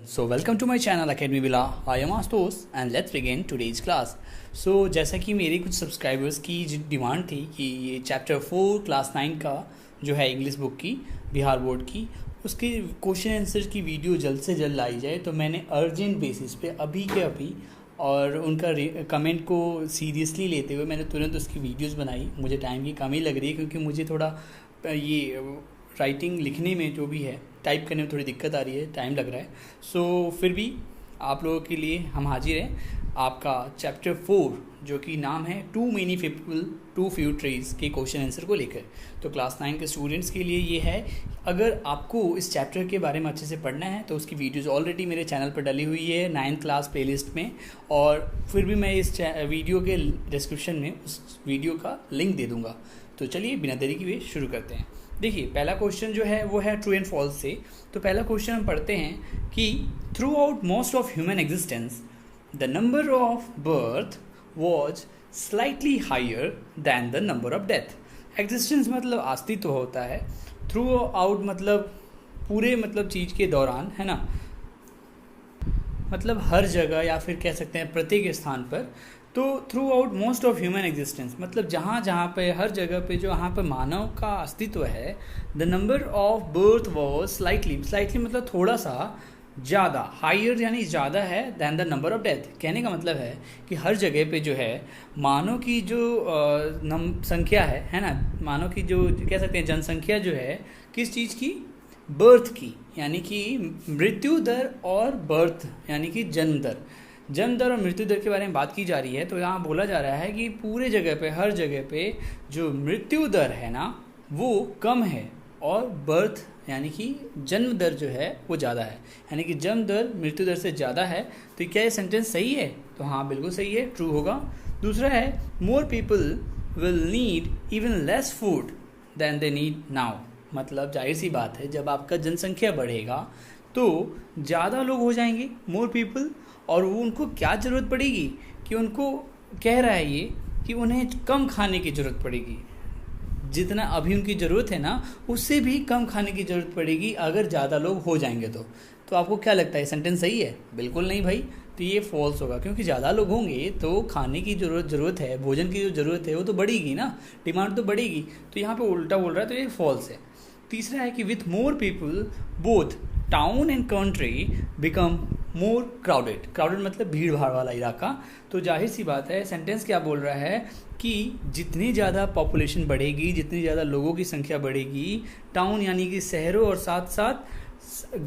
So welcome to my channel Academy Villa. I am Astos and let's begin today's class. So जैसा कि मेरे कुछ subscribers की demand थी कि ये चैप्टर 4 क्लास 9 का जो है इंग्लिश बुक की बिहार बोर्ड की उसके क्वेश्चन आंसर की वीडियो जल्द से जल्द लाई जाए, तो मैंने अर्जेंट बेसिस पे अभी के अभी और उनका कमेंट को सीरियसली लेते हुए मैंने तुरंत उसकी वीडियोस बनाई। मुझे टाइम की कमी लग रही है क्योंकि मुझे थोड़ा ये राइटिंग लिखने में जो भी है टाइप करने में थोड़ी दिक्कत आ रही है, टाइम लग रहा है। सो फिर भी आप लोगों के लिए हम हाजिर हैं आपका चैप्टर 4 जो कि नाम है too many people too few trees के क्वेश्चन आंसर को लेकर। तो क्लास 9 के स्टूडेंट्स के लिए ये है, अगर आपको इस चैप्टर के बारे में अच्छे से पढ़ना है तो उसकी वीडियोस ऑलरेडी मेरे चैनल पर डली हुई है 9th क्लास प्लेलिस्ट में, और फिर भी मैं इस वीडियो के डिस्क्रिप्शन में उस वीडियो का लिंक दे दूँगा। तो चलिए बिना देरी किए शुरू करते हैं। देखिए पहला क्वेश्चन जो है वो है ट्रू एंड फॉल्स से। तो पहला क्वेश्चन हम पढ़ते हैं कि throughout most of human existence the number of birth was slightly higher than the number of death. Existence मतलब अस्तित्व होता है, थ्रू आउट मतलब पूरे मतलब चीज़ के दौरान, है ना, मतलब हर जगह या फिर कह सकते हैं प्रत्येक स्थान पर। तो through out most of human existence मतलब जहाँ जहाँ पे हर जगह पे जो यहाँ पे मानव का अस्तित्व है, the number of birth was slightly मतलब थोड़ा सा ज़्यादा, हायर यानी ज़्यादा है than the number of death. कहने का मतलब है कि हर जगह पे जो है मानव की जो संख्या है ना, मानव की जो कह सकते हैं जनसंख्या जो है किस चीज़ की, बर्थ की, यानी कि मृत्यु दर और बर्थ यानी कि जन्म दर और मृत्यु दर के बारे में बात की जा रही है। तो यहाँ बोला जा रहा है कि पूरे जगह पे हर जगह पे जो मृत्यु दर है ना वो कम है और बर्थ यानी कि जन्म दर जो है वो ज़्यादा है, यानी कि जन्म दर मृत्यु दर से ज़्यादा है। तो क्या ये सेंटेंस सही है? तो हाँ बिल्कुल सही है, ट्रू होगा। दूसरा है more people will need even less food than they need now. मतलब जाहिर सी बात है जब आपका जनसंख्या बढ़ेगा तो ज़्यादा लोग हो जाएंगे, मोर पीपल, और वो उनको क्या ज़रूरत पड़ेगी कि उनको कह रहा है ये कि उन्हें कम खाने की ज़रूरत पड़ेगी, जितना अभी उनकी ज़रूरत है ना उससे भी कम खाने की ज़रूरत पड़ेगी अगर ज़्यादा लोग हो जाएंगे तो आपको क्या लगता है सेंटेंस सही है? बिल्कुल नहीं भाई, तो ये फॉल्स होगा, क्योंकि ज़्यादा लोग होंगे तो खाने की ज़रूरत है, भोजन की जो ज़रूरत है वो तो बढ़ेगी ना, डिमांड तो बढ़ेगी। तो यहाँ पे उल्टा बोल रहा है, तो ये फॉल्स है। तीसरा है कि with more people both town and country become more crowded मतलब भीड़ भाड़ वाला इलाका। तो जाहिर सी बात है सेंटेंस क्या बोल रहा है कि जितनी ज़्यादा पॉपुलेशन बढ़ेगी, जितनी ज़्यादा लोगों की संख्या बढ़ेगी, टाउन यानी कि शहरों और साथ साथ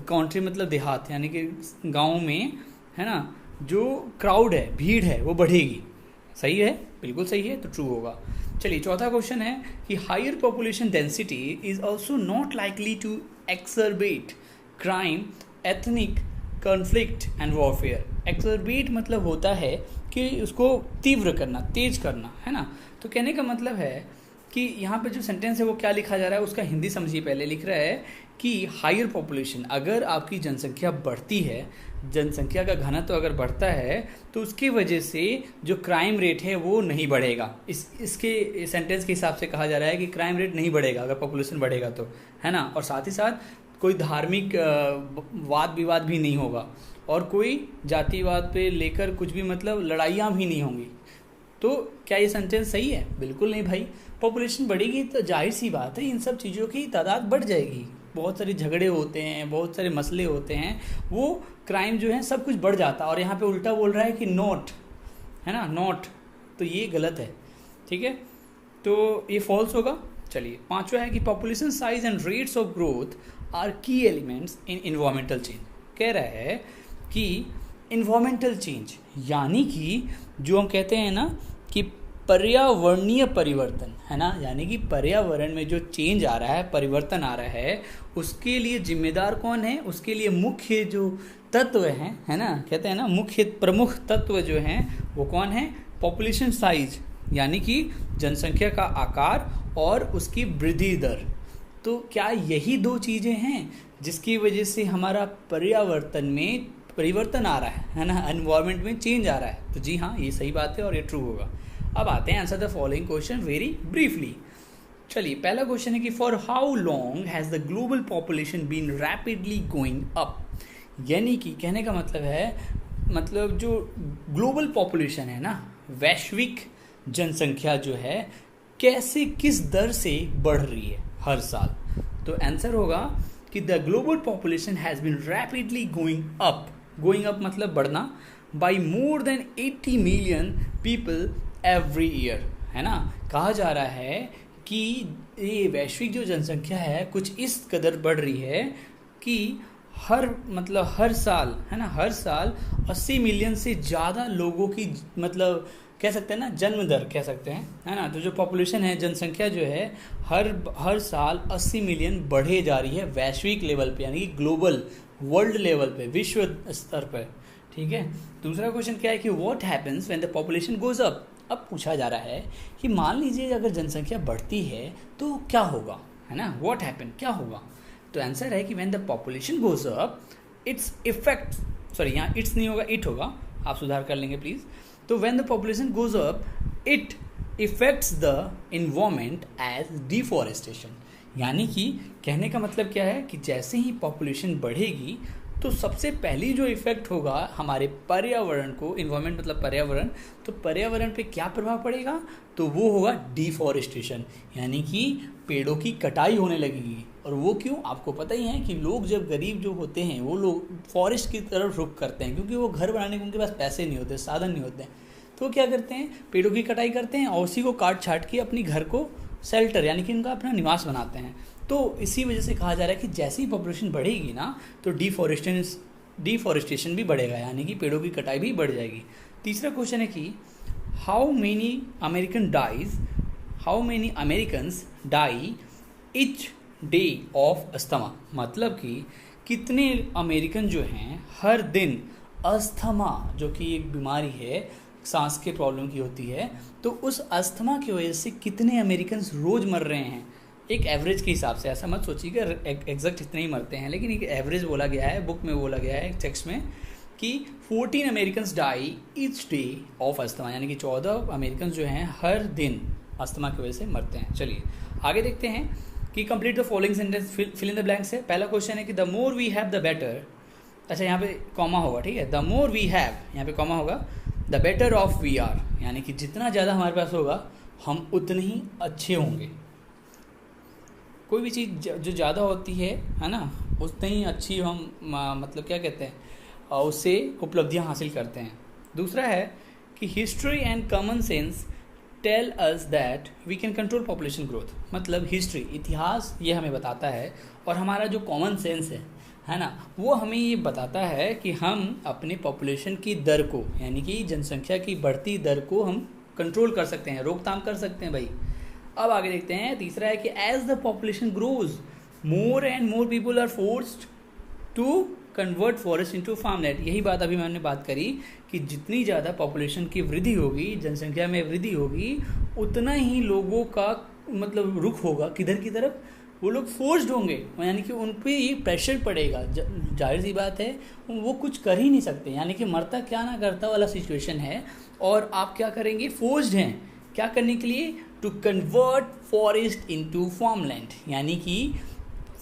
कंट्री मतलब देहात यानी कि गाँव में, है ना, जो क्राउड है, भीड़ है, वो बढ़ेगी। सही है, बिल्कुल सही है, तो ट्रू होगा। चलिए चौथा क्वेश्चन है कि higher population density is also not likely to exacerbate crime, ethnic conflict and warfare. Exacerbate मतलब होता है कि उसको तीव्र करना, तेज करना, है ना। तो कहने का मतलब है कि यहाँ पे जो सेंटेंस है वो क्या लिखा जा रहा है उसका हिंदी समझिए। पहले लिख रहा है कि हायर पॉपुलेशन, अगर आपकी जनसंख्या बढ़ती है, जनसंख्या का घनत्व अगर बढ़ता है तो उसकी वजह से जो क्राइम रेट है वो नहीं बढ़ेगा। इसके सेंटेंस के हिसाब से कहा जा रहा है कि क्राइम रेट नहीं बढ़ेगा अगर पॉपुलेशन बढ़ेगा तो, है ना, और साथ ही साथ कोई धार्मिक वाद विवाद भी नहीं होगा और कोई जातिवाद पे लेकर कुछ भी मतलब लड़ाइयाँ भी नहीं होंगी। तो क्या ये सेंटेंस सही है? बिल्कुल नहीं भाई। पॉपुलेशन बढ़ेगी तो जाहिर सी बात है इन सब चीज़ों की तादाद बढ़ जाएगी, बहुत सारे झगड़े होते हैं, बहुत सारे मसले होते हैं, वो क्राइम जो है सब कुछ बढ़ जाता है। और यहाँ पे उल्टा बोल रहा है कि नॉट, है ना, नॉट, तो ये गलत है, ठीक है, तो ये फॉल्स होगा। चलिए पांचवा है कि population size and rates of growth are key elements in environmental change. कह रहा है कि इन्वायरमेंटल चेंज यानी कि जो हम कहते हैं ना कि पर्यावरणीय परिवर्तन, है ना, यानी कि पर्यावरण में जो चेंज आ रहा है, परिवर्तन आ रहा है, उसके लिए जिम्मेदार कौन है? उसके लिए मुख्य जो तत्व हैं, है ना, कहते हैं ना मुख्य प्रमुख तत्व जो हैं वो कौन है? पॉपुलेशन साइज यानी कि जनसंख्या का आकार और उसकी वृद्धि दर। तो क्या यही दो चीज़ें हैं जिसकी वजह से हमारा पर्यावरण में परिवर्तन आ रहा है ना, एनवायरनमेंट में चेंज आ रहा है? तो जी हाँ, ये सही बात है और ये ट्रू होगा। अब आते हैं answer the following question very briefly. चलिए पहला क्वेश्चन है कि for how long has the global population been rapidly going up. यानी कि कहने का मतलब है, मतलब जो ग्लोबल पॉपुलेशन है ना, वैश्विक जनसंख्या जो है कैसे किस दर से बढ़ रही है हर साल। तो आंसर होगा कि the global population has been rapidly going up मतलब बढ़ना, by more than 80 million people every year, है ना। कहा जा रहा है कि ये वैश्विक जो जनसंख्या है कुछ इस कदर बढ़ रही है कि हर साल, है ना, हर साल 80 मिलियन से ज़्यादा लोगों की, मतलब कह सकते हैं ना, जन्म दर कह सकते हैं, है ना। तो जो पॉपुलेशन है, जनसंख्या जो है हर साल 80 मिलियन बढ़े जा रही है वैश्विक लेवल पे, यानी कि ग्लोबल वर्ल्ड लेवल पे, विश्व स्तर पर, ठीक है। दूसरा क्वेश्चन क्या है कि what happens when the population goes up. अब पूछा जा रहा है कि मान लीजिए अगर जनसंख्या बढ़ती है तो क्या होगा, है ना, व्हाट हैपन, क्या होगा। तो आंसर है कि when the population goes up its effect, sorry यहाँ इट्स नहीं होगा, इट होगा, आप सुधार कर लेंगे प्लीज़। तो when the population goes up it affects the environment as deforestation, यानी कि कहने का मतलब क्या है कि जैसे ही पॉपुलेशन बढ़ेगी तो सबसे पहली जो इफेक्ट होगा हमारे पर्यावरण को, इन्वायरमेंट मतलब पर्यावरण, तो पर्यावरण पे क्या प्रभाव पड़ेगा, तो वो होगा डिफॉरेस्टेशन, यानी कि पेड़ों की कटाई होने लगेगी। और वो क्यों, आपको पता ही है कि लोग जब गरीब जो होते हैं वो लोग फॉरेस्ट की तरफ रुख करते हैं, क्योंकि वो घर बनाने के उनके पास पैसे नहीं होते, साधन नहीं होते हैं, तो क्या करते हैं, पेड़ों की कटाई करते हैं और उसी को काट छाट के अपनी घर को शेल्टर, यानी कि उनका अपना निवास बनाते हैं। तो इसी वजह से कहा जा रहा है कि जैसे ही पॉपुलेशन बढ़ेगी ना तो डिफॉरेस्टेशन भी बढ़ेगा, यानी कि पेड़ों की कटाई भी बढ़ जाएगी। तीसरा क्वेश्चन है कि how many Americans die each day of asthma, मतलब कि कितने अमेरिकन जो हैं हर दिन अस्थमा, जो कि एक बीमारी है, सांस के प्रॉब्लम की होती है, तो उस अस्थमा की वजह से कितने अमेरिकन रोज़ मर रहे हैं। एक एवरेज के हिसाब से, ऐसा मत सोचिएगा एग्जैक्ट इतने ही मरते हैं, लेकिन एक एवरेज बोला गया है, बुक में बोला गया है, एक टेक्स्ट में, कि 14 Americans die each day of asthma, यानी कि 14 अमेरिकन जो हैं हर दिन अस्थमा की वजह से मरते हैं। चलिए आगे देखते हैं कि complete the following sentence, fill in the blanks है। पहला क्वेश्चन है कि the more we have the better, अच्छा यहाँ पे कॉमा होगा, ठीक है, द मोर वी हैव, यहाँ पे कॉमा होगा, the better off we are, यानी कि जितना ज़्यादा हमारे पास होगा हम उतने ही अच्छे होंगे। कोई भी चीज़ जो ज़्यादा होती है ना, उतनी ही अच्छी हम मतलब क्या कहते हैं, उससे उपलब्धियां हासिल करते हैं। दूसरा है कि history and common sense tell us that we can control population growth, मतलब हिस्ट्री, इतिहास ये हमें बताता है, और हमारा जो कॉमन सेंस है ना, वो हमें ये बताता है कि हम अपने पॉपुलेशन की दर को, यानी कि जनसंख्या की बढ़ती दर को हम कंट्रोल कर सकते हैं, रोकथाम कर सकते हैं भाई। अब आगे देखते हैं, तीसरा है कि as the population grows more and more people are forced to convert forest into farmland. यही बात अभी मैंने बात करी कि जितनी ज़्यादा पॉपुलेशन की वृद्धि होगी, जनसंख्या में वृद्धि होगी, उतना ही लोगों का मतलब रुख होगा किधर की तरफ, वो लोग फोर्स्ड होंगे, यानी कि उन पर ये प्रेशर पड़ेगा। जाहिर सी बात है वो कुछ कर ही नहीं सकते, यानी कि मरता क्या ना करता वाला सिचुएशन है, और आप क्या करेंगे, फोर्स्ड हैं क्या करने के लिए, to convert forest into farmland, यानी कि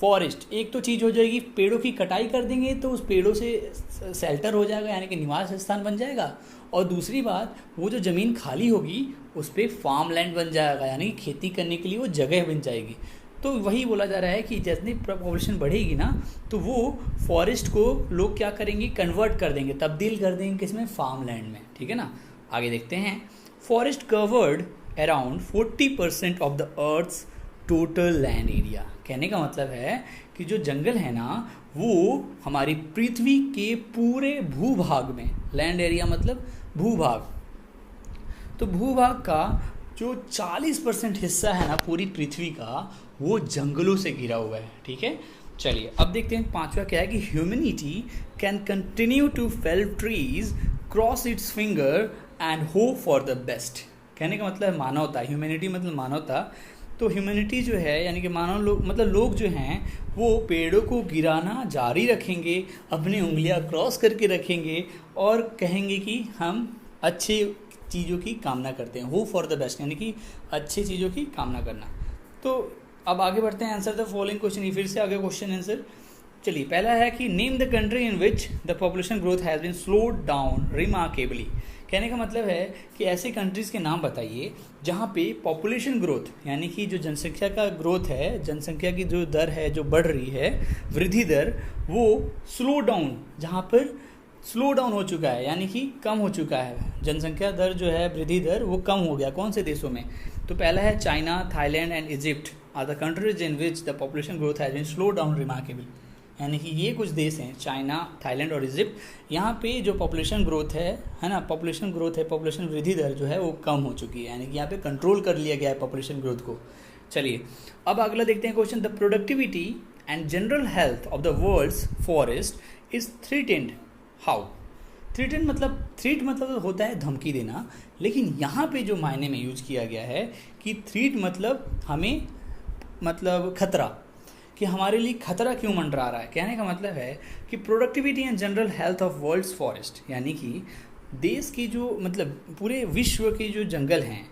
फॉरेस्ट एक तो चीज़ हो जाएगी, पेड़ों की कटाई कर देंगे तो उस पेड़ों से शेल्टर हो जाएगा, यानी कि निवास स्थान बन जाएगा, और दूसरी बात वो जो ज़मीन खाली होगी उस पर फार्म लैंड बन जाएगा, यानी कि खेती करने के लिए वो जगह बन जाएगी। तो वही बोला जा रहा है कि जितनी पॉपुलेशन बढ़ेगी ना तो वो फॉरेस्ट को लोग क्या करेंगे, कन्वर्ट कर देंगे, तब्दील कर देंगे किसमें, फार्म लैंड में, ठीक है ना। आगे देखते हैं, forest covered around 40% of the earth's total land area. कहने का मतलब है कि जो जंगल है ना वो हमारी पृथ्वी के पूरे भूभाग में, लैंड एरिया मतलब भूभाग, तो भूभाग का जो 40% हिस्सा है ना पूरी पृथ्वी का, वो जंगलों से घिरा हुआ है, ठीक है। चलिए अब देखते हैं पांचवा क्या है कि humanity can continue to fell trees, cross its finger and hope for the best. कहने का मतलब है मानवता, ह्यूमैनिटी मतलब मानवता, तो ह्यूमैनिटी जो है यानी कि मानव लोग मतलब लोग जो हैं वो पेड़ों को गिराना जारी रखेंगे, अपनी उंगलियां क्रॉस करके रखेंगे और कहेंगे कि हम अच्छी चीज़ों की कामना करते हैं, होप फॉर द बेस्ट, यानी कि अच्छी चीज़ों की कामना करना। तो अब आगे बढ़ते हैं, आंसर द फॉलोइंग क्वेश्चन, फिर से आगे क्वेश्चन आंसर चलिए, पहला है कि name the country in which the population growth has been slowed down remarkably. कहने का मतलब है कि ऐसे कंट्रीज़ के नाम बताइए जहाँ पे पॉपुलेशन ग्रोथ यानी कि जो जनसंख्या का ग्रोथ है, जनसंख्या की जो दर है जो बढ़ रही है, वृद्धि दर, वो स्लो डाउन, जहाँ पर स्लो डाउन हो चुका है यानी कि कम हो चुका है। जनसंख्या दर जो है, वृद्धि दर, वो कम हो गया। कौन से देशों में? तो पहला है China, Thailand and Egypt are the countries in which the population growth has been slow down remarkably. यानी कि ये कुछ देश हैं, चाइना, थाईलैंड और इजिप्ट, यहाँ पे जो पॉपुलेशन ग्रोथ है ना, पॉपुलेशन ग्रोथ है, पॉपुलेशन वृद्धि दर जो है वो कम हो चुकी है, यानी कि यहाँ पे कंट्रोल कर लिया गया है पॉपुलेशन ग्रोथ को। चलिए, अब अगला देखते हैं question. The productivity and general health of the world's forest is threatened how. Threatened मतलब होता है धमकी देना, लेकिन यहाँ पे जो मायने में यूज किया गया है कि थ्रेट मतलब हमें, मतलब खतरा, कि हमारे लिए खतरा क्यों मंडरा रहा है। कहने का मतलब है कि productivity and general health of world's forest, यानी कि देश की जो, मतलब पूरे विश्व के जो जंगल हैं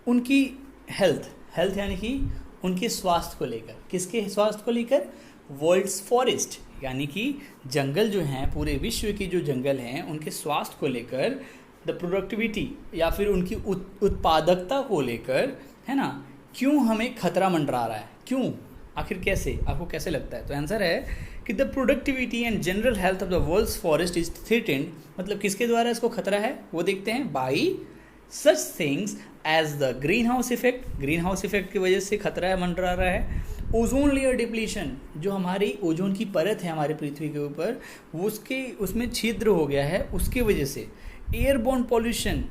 उनकी हेल्थ यानी कि उनके स्वास्थ्य को लेकर। किसके स्वास्थ्य को लेकर? वर्ल्ड्स फॉरेस्ट, यानी कि जंगल जो हैं, पूरे विश्व के जो जंगल हैं उनके स्वास्थ्य को लेकर, द प्रोडक्टिविटी या फिर उनकी उत्पादकता को लेकर, है ना, क्यों हमें खतरा मंडरा रहा है, क्यों, आखिर कैसे, आपको कैसे लगता है? तो आंसर है कि the productivity and general health of the world's forest is threatened, मतलब किसके द्वारा इसको खतरा है वो देखते हैं, by such things as the greenhouse effect. Greenhouse effect की वजह से खतरा मंडरा रहा है। ओजोन लेयर डिप्लीशन, जो हमारी ओजोन की परत है हमारी पृथ्वी के ऊपर, उसमें छिद्र हो गया है, उसकी वजह से। एयरबोर्न पॉल्यूशन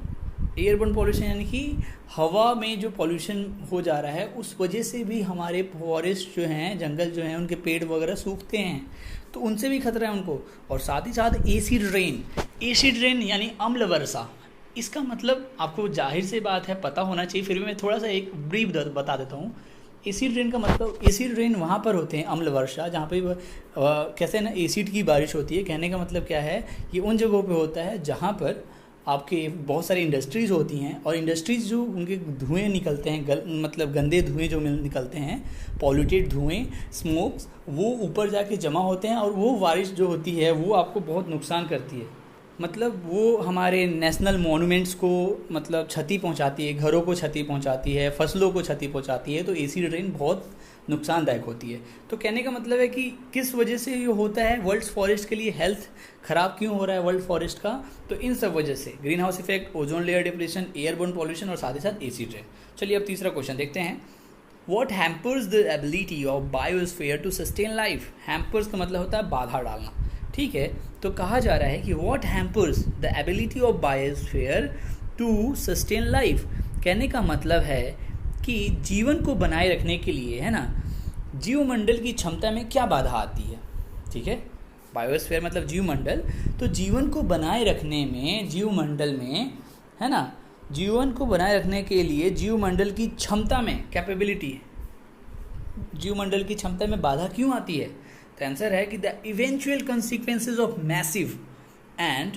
यानी कि हवा में जो पॉल्यूशन हो जा रहा है, उस वजह से भी हमारे फॉरेस्ट जो हैं, जंगल जो हैं, उनके पेड़ वगैरह सूखते हैं, तो उनसे भी खतरा है उनको। और साथ ही साथ एसिड रेन यानी अम्ल वर्षा। इसका मतलब आपको जाहिर सी बात है पता होना चाहिए, फिर भी मैं थोड़ा सा एक ब्रीफ बता देता हूँ। एसिड रेन का मतलब, एसिड रेन वहाँ पर होते हैं, अम्ल वर्षा, जहाँ पे कैसे ना एसिड की बारिश होती है। कहने का मतलब क्या है, ये उन जगहों पे होता है जहाँ पर आपके बहुत सारी इंडस्ट्रीज़ होती हैं, और इंडस्ट्रीज़ जो उनके धुएं निकलते हैं, मतलब गंदे धुएं जो निकलते हैं, पॉल्यूटेड धुएं, स्मोक्स, वो ऊपर जाके जमा होते हैं, और वो बारिश जो होती है वो आपको बहुत नुकसान करती है। मतलब वो हमारे नेशनल मॉन्यूमेंट्स को मतलब क्षति पहुंचाती है, घरों को क्षति पहुंचाती है, फसलों को क्षति पहुंचाती है। तो एसिड रेन बहुत नुकसानदायक होती है। तो कहने का मतलब है कि किस वजह से ये होता है, वर्ल्ड फॉरेस्ट के लिए हेल्थ खराब क्यों हो रहा है वर्ल्ड फॉरेस्ट का, तो इन सब वजह से, green house effect, ozone layer depletion, airborne pollution और साथ ही साथ एसिड रेन। चलिए अब तीसरा क्वेश्चन देखते हैं। What hampers the ability of biosphere to sustain life? Hampers का मतलब होता है बाधा डालना, ठीक है। तो कहा जा रहा है कि what hampers the ability of biosphere to sustain life? कहने का मतलब है कि जीवन को बनाए रखने के लिए, है ना, जीवमंडल की क्षमता में क्या बाधा आती है, ठीक है। बायोस्फीयर मतलब जीवमंडल, तो जीवन को बनाए रखने में, जीवमंडल में, है ना, जीवन को बनाए रखने के लिए जीवमंडल की क्षमता में, कैपेबिलिटी, जीवमंडल की क्षमता में बाधा क्यों आती है? तो आंसर है कि the eventual consequences of massive and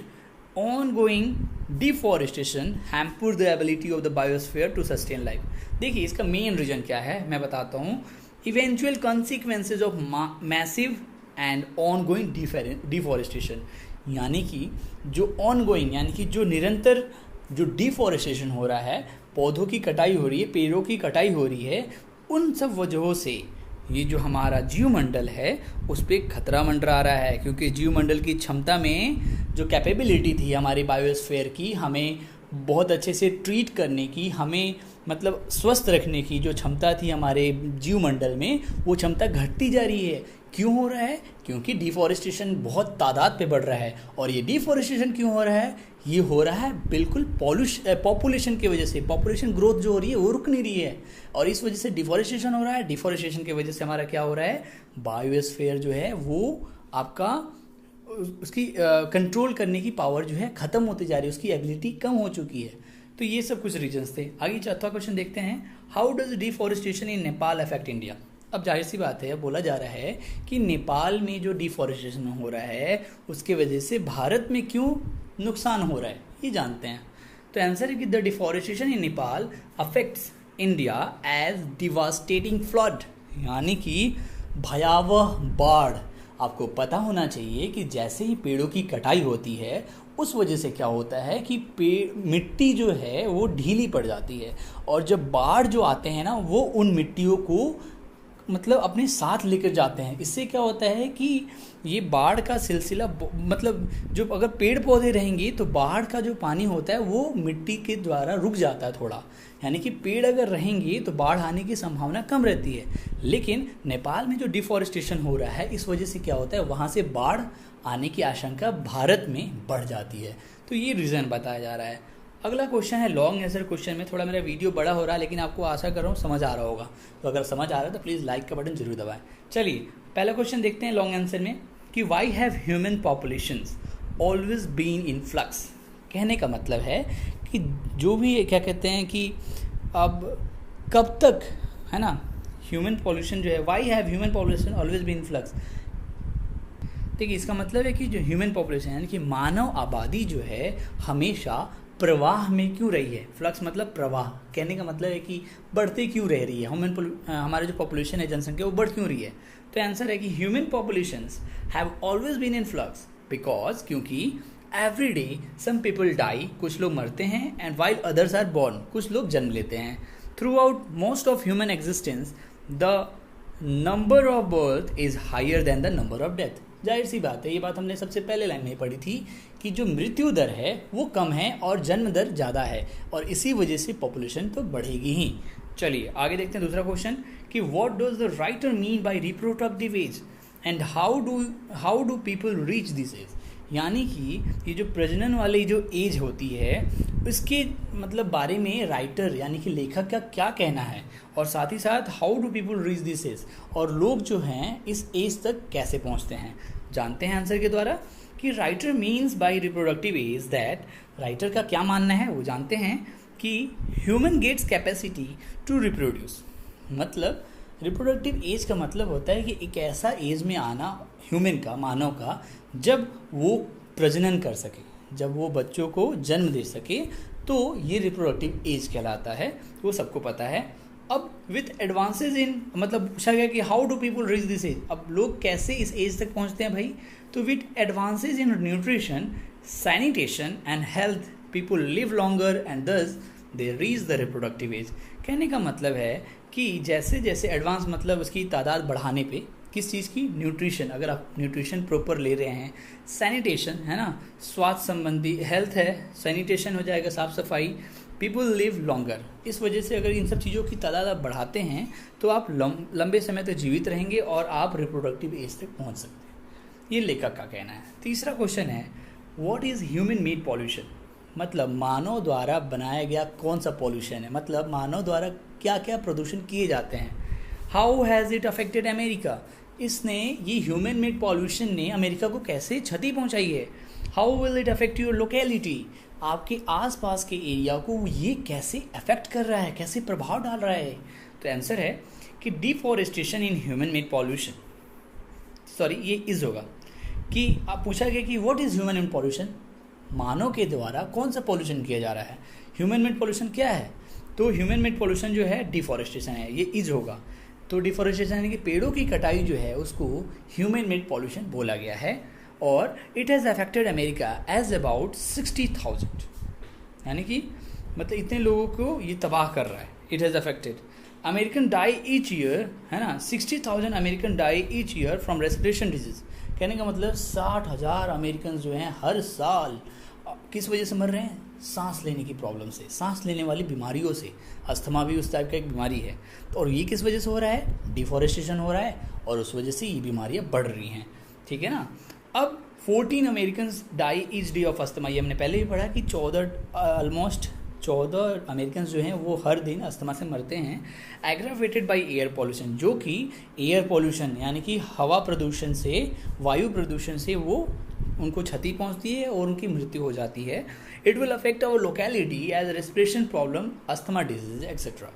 ongoing deforestation hamper the ability of the biosphere to sustain life. देखिए इसका मेन रीजन क्या है मैं बताता हूँ। Eventual consequences of massive and ongoing deforestation, यानी कि जो ऑनगोइंग यानी कि जो निरंतर जो डिफॉरेस्टेशन हो रहा है, पौधों की कटाई हो रही है, पेड़ों की कटाई हो रही है, उन सब वजहों से ये जो हमारा जीवमंडल है उस पर खतरा मंडरा रहा है। क्योंकि जीवमंडल की क्षमता में जो कैपेबिलिटी थी हमारी बायोस्फीयर की, हमें बहुत अच्छे से ट्रीट करने की, हमें मतलब स्वस्थ रखने की जो क्षमता थी हमारे जीवमंडल में, वो क्षमता घटती जा रही है। क्यों हो रहा है? क्योंकि डिफॉरेस्टेशन बहुत तादाद पे बढ़ रहा है। और ये डिफॉरेस्टेशन क्यों हो रहा है? ये हो रहा है बिल्कुल पॉपुलेशन की वजह से। पॉपुलेशन ग्रोथ जो हो रही है वो रुक नहीं रही है, और इस वजह से डिफॉरेस्टेशन हो रहा है। डिफॉरेस्टेशन की वजह से हमारा क्या हो रहा है, बायोस्फीयर जो है वो आपका उसकी कंट्रोल करने की पावर जो है ख़त्म होती जा रही है, उसकी एबिलिटी कम हो चुकी है। तो ये सब कुछ रीजंस थे। आगे चौथा क्वेश्चन देखते हैं, how does deforestation in Nepal affect India. अब जाहिर सी बात है, बोला जा रहा है कि नेपाल में जो डिफॉरेस्टेशन हो रहा है उसके वजह से भारत में क्यों नुकसान हो रहा है, ये जानते हैं। तो आंसर है कि the deforestation in Nepal affects India as devastating flood, यानी कि भयावह बाढ़ आपको पता होना चाहिए कि जैसे ही पेड़ों की कटाई होती है उस वजह से क्या होता है कि मिट्टी जो है वो ढीली पड़ जाती है, और जब बाढ़ जो आते हैं ना वो उन मिट्टियों को मतलब अपने साथ लेकर जाते हैं। इससे क्या होता है कि ये बाढ़ का सिलसिला मतलब जो अगर पेड़ पौधे रहेंगे तो बाढ़ का जो पानी होता है वो मिट्टी के द्वारा रुक जाता है थोड़ा, यानी कि पेड़ अगर रहेंगे तो बाढ़ आने की संभावना कम रहती है। लेकिन नेपाल में जो डिफॉरेस्टेशन हो रहा है इस वजह से क्या होता है वहाँ से बाढ़ आने की आशंका भारत में बढ़ जाती है। तो ये रीज़न बताया जा रहा है। अगला क्वेश्चन है लॉन्ग आंसर क्वेश्चन में। थोड़ा मेरा वीडियो बड़ा हो रहा है लेकिन आपको आशा कर रहा हूँ समझ आ रहा होगा, तो अगर समझ आ रहा है तो प्लीज़ लाइक का बटन जरूर दबाएं। चलिए पहला क्वेश्चन देखते हैं लॉन्ग आंसर में कि why have human populations always been in flux. कहने का मतलब है कि जो भी क्या कहते हैं कि अब कब तक है ना ह्यूमन पॉपुलेशन जो है, why have human population always been in flux. देखिए इसका मतलब है कि जो ह्यूमन पॉपुलेशन यानी कि मानव आबादी जो है हमेशा प्रवाह में क्यों रही है। फ्लक्स मतलब प्रवाह, कहने का मतलब है कि बढ़ते क्यों रह रही है। हमारे जो पॉपुलेशन है जनसंख्या वो बढ़ क्यों रही है। तो आंसर है कि human populations have always been in flux because क्योंकि every day some people die, कुछ लोग मरते हैं, and while others are born, कुछ लोग जन्म लेते हैं। Throughout most of human existence the number of birth is higher than the number of death. जाहिर सी बात है, ये बात हमने सबसे पहले लाइन में पढ़ी थी कि जो मृत्यु दर है वो कम है और जन्म दर ज़्यादा है, और इसी वजह से पॉपुलेशन तो बढ़ेगी ही। चलिए आगे देखते हैं दूसरा क्वेश्चन कि what does the writer mean by reproductive age and how do people reach this age. यानी कि ये जो प्रजनन वाली जो एज होती है इसके मतलब बारे में राइटर यानी कि लेखक का क्या कहना है, और साथ ही साथ how do people reach this age, और लोग जो हैं इस एज तक कैसे पहुंचते हैं। जानते हैं आंसर के द्वारा कि writer means by reproductive age that, writer का क्या मानना है वो जानते हैं कि human gets capacity to reproduce. मतलब रिप्रोडक्टिव एज का मतलब होता है कि एक ऐसा एज में आना ह्यूमन का, मानव का, जब वो प्रजनन कर सके, जब वो बच्चों को जन्म दे सके, तो ये रिप्रोडक्टिव एज कहलाता है, वो सबको पता है। अब विथ एडवांसेज इन मतलब पूछा गया कि how do people reach this age, अब लोग कैसे इस एज तक पहुंचते हैं भाई। तो with advances in nutrition, sanitation and health people live longer and thus they reach the reproductive age. कहने का मतलब है कि जैसे जैसे एडवांस मतलब उसकी तादाद बढ़ाने पे, किस चीज़ की, न्यूट्रिशन, अगर आप न्यूट्रिशन प्रॉपर ले रहे हैं, सैनिटेशन है ना, स्वास्थ्य संबंधी, हेल्थ है, सैनिटेशन हो जाएगा, साफ सफाई, पीपल लिव लॉन्गर, इस वजह से अगर इन सब चीज़ों की तादाद आप बढ़ाते हैं तो आप लंबे समय तक जीवित रहेंगे और आप रिप्रोडक्टिव एज तक पहुंच सकते हैं। ये लेखक का कहना है। तीसरा क्वेश्चन है what is human made pollution. मतलब मानव द्वारा बनाया गया कौन सा पॉल्यूशन है, मतलब मानव द्वारा क्या क्या प्रदूषण किए जाते हैं। How has it affected America, इसने ये ह्यूमन मेड पॉल्यूशन ने अमेरिका को कैसे क्षति पहुंचाई है। How will it affect your locality, आपके आसपास के एरिया को ये कैसे अफेक्ट कर रहा है, कैसे प्रभाव डाल रहा है। तो आंसर है कि deforestation in human made pollution, sorry ये इज होगा कि आप पूछा गया कि what is human made pollution, मानव के द्वारा कौन सा पॉल्यूशन किया जा रहा है। ह्यूमन मेड पॉल्यूशन क्या है, तो ह्यूमन मेड पॉल्यूशन जो है डिफॉरेस्टेशन है, ये इज होगा। तो डिफॉरेस्टेशन यानी कि पेड़ों की कटाई जो है उसको ह्यूमन मेड पॉल्यूशन बोला गया है, और it has affected America as about 60,000, यानी कि मतलब इतने लोगों को ये तबाह कर रहा है। It has affected American die each year, है ना, 60,000 American die each year from respiration disease. कहने का मतलब 60,000 अमेरिकन जो हैं हर साल किस वजह से मर रहे हैं, सांस लेने की प्रॉब्लम से, सांस लेने वाली बीमारियों से। अस्थमा भी उस टाइप का एक बीमारी है, तो और ये किस वजह से हो रहा है, डिफॉरेस्टेशन हो रहा है, और उस वजह से ये बीमारियां बढ़ रही हैं। ठीक है ना। अब 14 American die each day of asthma, ये हमने पहले भी पढ़ा कि 14 अमेरिकन जो हैं वो हर दिन अस्थमा से मरते हैं। एग्रावेटेड बाय एयर पॉल्यूशन, जो कि एयर पॉल्यूशन यानी कि हवा प्रदूषण से, वायु प्रदूषण से वो उनको क्षति पहुंचती है और उनकी मृत्यु हो जाती है। It will affect our locality as respiration problem, asthma disease etcetera.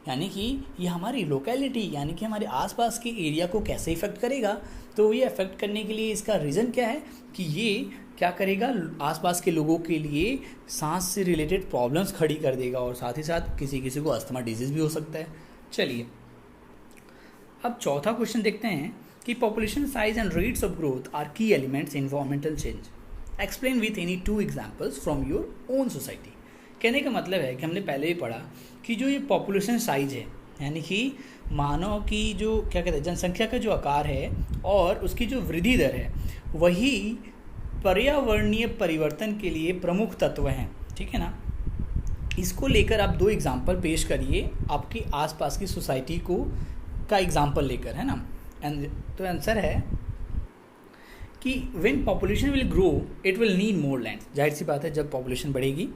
यानी कि ये हमारी लोकेलिटी यानी कि हमारे आसपास के एरिया को कैसे इफेक्ट करेगा। तो ये अफेक्ट करने के लिए इसका रीज़न क्या है कि ये क्या करेगा, आसपास के लोगों के लिए सांस से रिलेटेड प्रॉब्लम्स खड़ी कर देगा, और साथ ही साथ किसी किसी को अस्थमा डिजीज़ भी हो सकता है। चलिए अब चौथा क्वेश्चन देखते हैं कि population size and rates of growth are key elements environmental change. Explain with any 2 examples from your own society. कहने का मतलब है कि हमने पहले ही पढ़ा कि जो ये पॉपुलेशन साइज है, यानी कि मानव की जो क्या कहते हैं जनसंख्या का जो आकार है और उसकी जो वृद्धि दर है, वही पर्यावरणीय परिवर्तन के लिए प्रमुख तत्व हैं, ठीक है ना। इसको लेकर आप 2 एग्जाम्पल पेश करिए आपकी आसपास की सोसाइटी को का एग्जाम्पल लेकर, है ना। एंड तो आंसर है कि when population will grow it will need more land. जाहिर सी बात है, जब पॉपुलेशन बढ़ेगी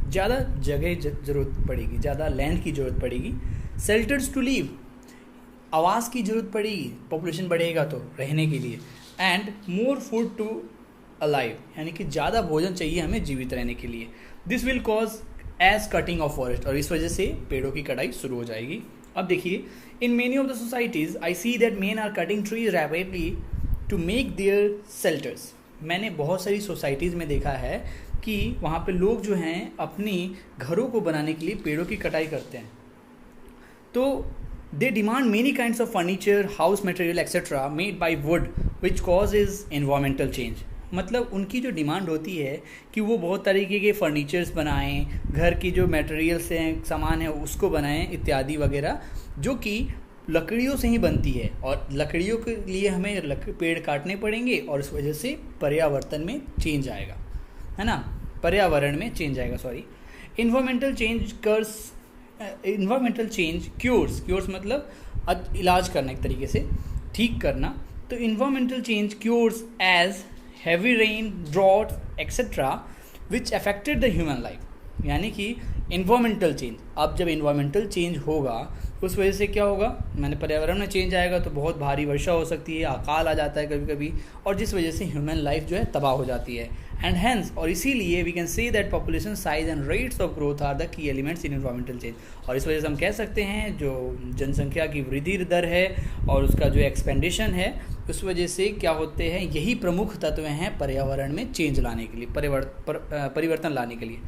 ज़्यादा जगह ज़रूरत पड़ेगी, ज़्यादा लैंड की ज़रूरत पड़ेगी। शेल्टर्स टू लिव, आवास की ज़रूरत पड़ेगी, पॉपुलेशन बढ़ेगा तो रहने के लिए। And more food to alive, यानी कि ज़्यादा भोजन चाहिए हमें जीवित रहने के लिए। This will cause as cutting of forest, और इस वजह से पेड़ों की कटाई शुरू हो जाएगी। अब देखिए, in many of the societies I see that men are cutting trees rapidly to make their shelters. मैंने बहुत सारी सोसाइटीज़ में देखा है कि वहाँ पे लोग जो हैं अपनी घरों को बनाने के लिए पेड़ों की कटाई करते हैं। तो they demand many kinds of furniture, house material etcetera made by would which cause is environmental change. मतलब उनकी जो डिमांड होती है कि वो बहुत तरीके के फर्नीचर्स बनाएं, घर की जो मटेरियल्स हैं, सामान है उसको बनाएं इत्यादि वगैरह, जो कि लकड़ियों से ही बनती है। और लकड़ियों के लिए हमें पेड़ काटने पड़ेंगे और इस वजह से पर्यावरण में चेंज आएगा, है ना, पर्यावरण में चेंज आएगा, सॉरी। इन्वायरमेंटल चेंज क्योर्स मतलब इलाज करना, एक तरीके से ठीक करना। तो environmental change cures as heavy rain, drought, etc. which affected the human life। यानी कि इन्वायरमेंटल चेंज, अब जब इन्वायरमेंटल चेंज होगा उस वजह से क्या होगा, मैंने पर्यावरण में चेंज आएगा तो बहुत भारी वर्षा हो सकती है, अकाल आ जाता है कभी कभी, और जिस वजह से ह्यूमन लाइफ जो है तबाह हो जाती है। एंड हेंस, और इसीलिए we can say that population size and rates of growth are the key elements in environmental change. और इस वजह से हम कह सकते हैं जो जनसंख्या की वृद्धि दर है और उसका जो एक्सपेंडेशन है, उस वजह से क्या होते हैं, यही प्रमुख तत्व हैं पर्यावरण में चेंज लाने के लिए, परिवर्तन लाने के लिए।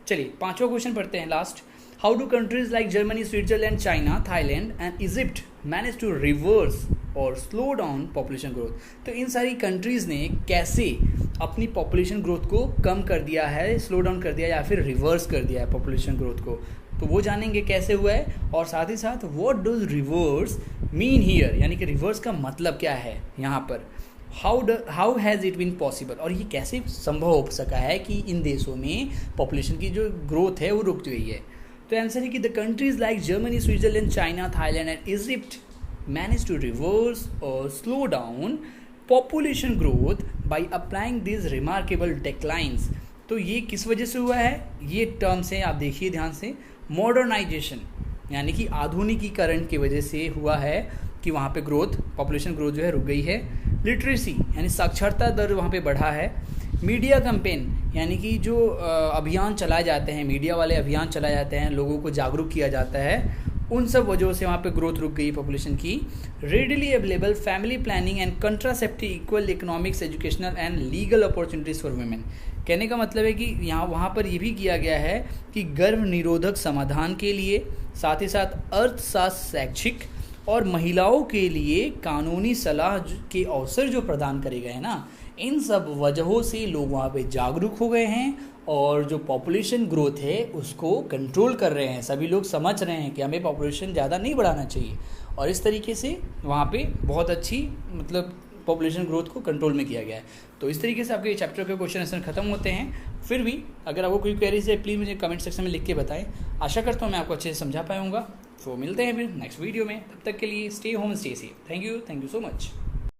चलिए 5वां क्वेश्चन पढ़ते हैं, last. How do countries like Germany, Switzerland, China, Thailand and Egypt manage to reverse और स्लो डाउन पॉपुलेशन ग्रोथ। तो इन सारी कंट्रीज़ ने कैसे अपनी पॉपुलेशन ग्रोथ को कम कर दिया है, स्लो डाउन कर दिया या फिर रिवर्स कर दिया है पॉपुलेशन ग्रोथ को, तो वो जानेंगे कैसे हुआ है। और साथ ही साथ what does reverse mean here, यानी कि रिवर्स का मतलब क्या है यहाँ पर, how has it been possible, और ये कैसे संभव हो सका है कि इन देशों में पॉपुलेशन की जो ग्रोथ है वो रुक गई है। तो आंसर है कि the countries like Germany, Switzerland, China, Thailand and Egypt manage to reverse और slow down population growth by applying this remarkable declines. तो ये किस वजह से हुआ है, ये टर्म्स हैं, आप देखिए ध्यान से। मॉडर्नाइजेशन, यानी कि आधुनिकीकरण की वजह से हुआ है कि वहाँ पे पॉपुलेशन ग्रोथ जो है रुक गई है। लिटरेसी, यानी साक्षरता दर वहाँ पे बढ़ा है। मीडिया कैंपेन, यानी कि जो अभियान चलाए जाते हैं, मीडिया वाले अभियान चलाए जाते हैं, लोगों को जागरूक किया जाता है, उन सब वजहों से वहाँ पे ग्रोथ रुक गई पॉपुलेशन की। Readily available family planning and contraceptive, equal economics, educational and legal opportunities for women. कहने का मतलब है कि वहाँ पर ये भी किया गया है कि गर्भ निरोधक समाधान के लिए, साथ ही साथ अर्थशास्त्र, शैक्षिक और महिलाओं के लिए कानूनी सलाह के अवसर जो प्रदान करे गए हैं ना, इन सब वजहों से लोग वहाँ पे जागरूक हो गए हैं और जो पॉपुलेशन ग्रोथ है उसको कंट्रोल कर रहे हैं। सभी लोग समझ रहे हैं कि हमें पॉपुलेशन ज़्यादा नहीं बढ़ाना चाहिए, और इस तरीके से वहाँ पे बहुत अच्छी पॉपुलेशन ग्रोथ को कंट्रोल में किया गया है। तो इस तरीके से आपके चैप्टर के क्वेश्चन आंसर खत्म होते हैं। फिर भी अगर आपको कोई क्वेरीज है प्लीज़ मुझे कमेंट सेक्शन में लिख के बताएं। आशा करता हूँ मैं आपको अच्छे से समझा पाऊँगा। तो मिलते हैं फिर नेक्स्ट वीडियो में, तब तक के लिए stay home, stay safe. Thank you so much.